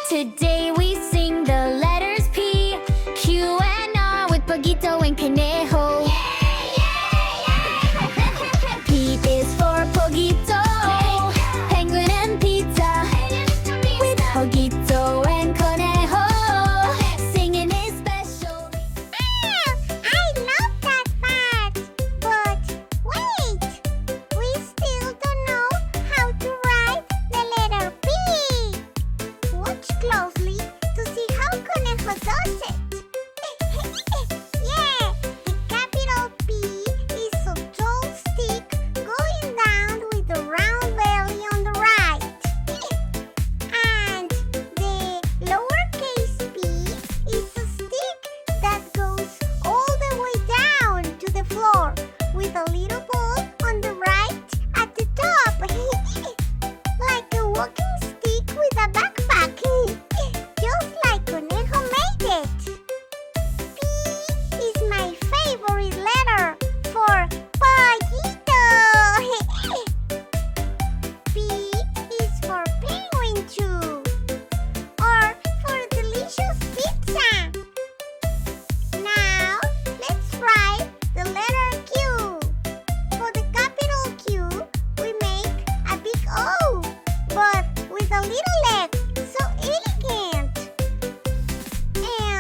Today we sing the letters P, Q, and R with Pollito and Conejo. P is for Pollito, penguin and pizza, with Pollito and Conejo, singing his special. I love that part! But wait! We still don't know how to write the letter P! Watch closely to see how Conejo does it. Yeah! The capital P is a tall stick going down with a round belly on the right. And the lowercase p is a stick that goes all the way down to the floor with a little ball on the right at the top. Like a walking stick with a backpack. Just like Conejo made it. P is my favorite letter for Pollito. P is for penguin too, or for delicious pizza. Now let's write the letter Q. For the capital Q, we make a big O, but with a little leg, so elegant.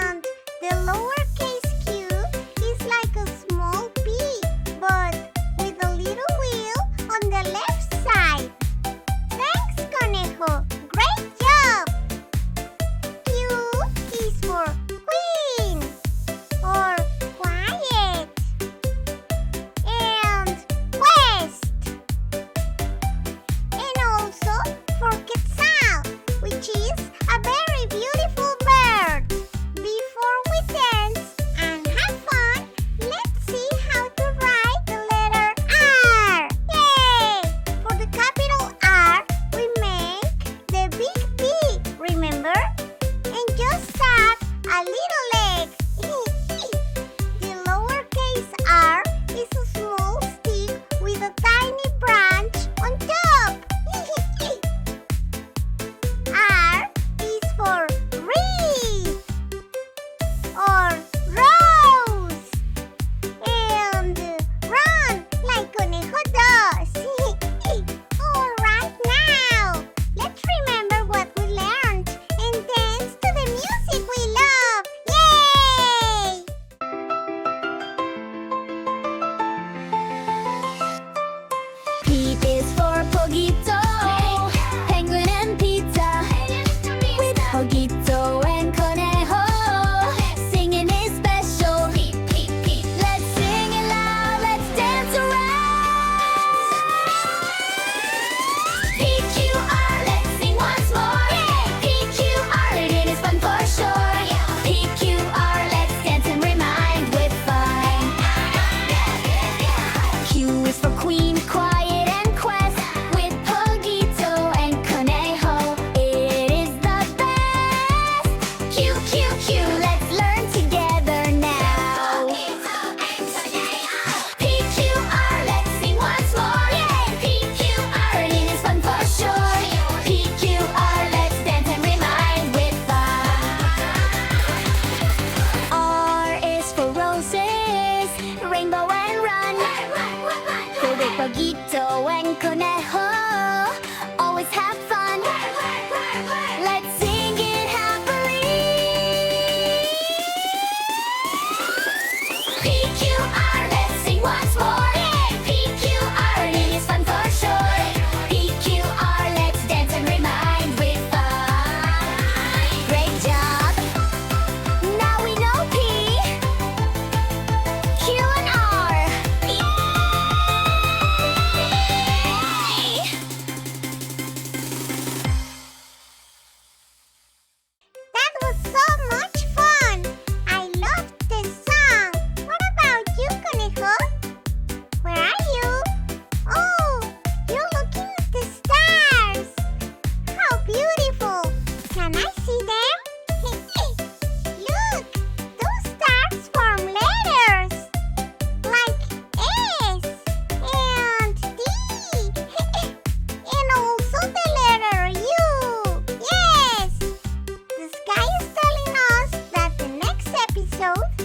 And the lowercase q is like a small p, but with a little wheel on the left side. Thanks, Conejo. Great job! Q is for queen, or quiet. And west. And also for quetzal, which is a very beautiful bird. Before we dance and have fun, let's see how to write the letter R. Yay! For the capital R, we make the big P, remember? And just add a little leg. The lowercase r is a small stick with a tiny branch on top. R is for wreath or rose, and run like Conejo does. All right, now let's remember what we learned and dance to the music we love. Yay! P is for Pollito, penguin and pizza, with Pollito and Conejo, singing his special. Let's sing it loud, let's dance around. PQR, let's sing once more. PQR, it is fun for sure. PQR, let's dance and remind with fun. Q is for queen, quiet and quest, with Pollito and Conejo. It is the best. Q, Q, Q, let's learn together now. PQR, let's sing once more. PQR, it is fun for sure. PQR, let's dance and remind with fun. R is for roses, rainbow and run. So with Pollito and Conejo, always have fun. Let's sing it happily. PQR, let's sing once more. PQR, it is fun for sure. PQR, let's dance and remind with fun. Great job! Now we know P, Q, and R. Yay! episode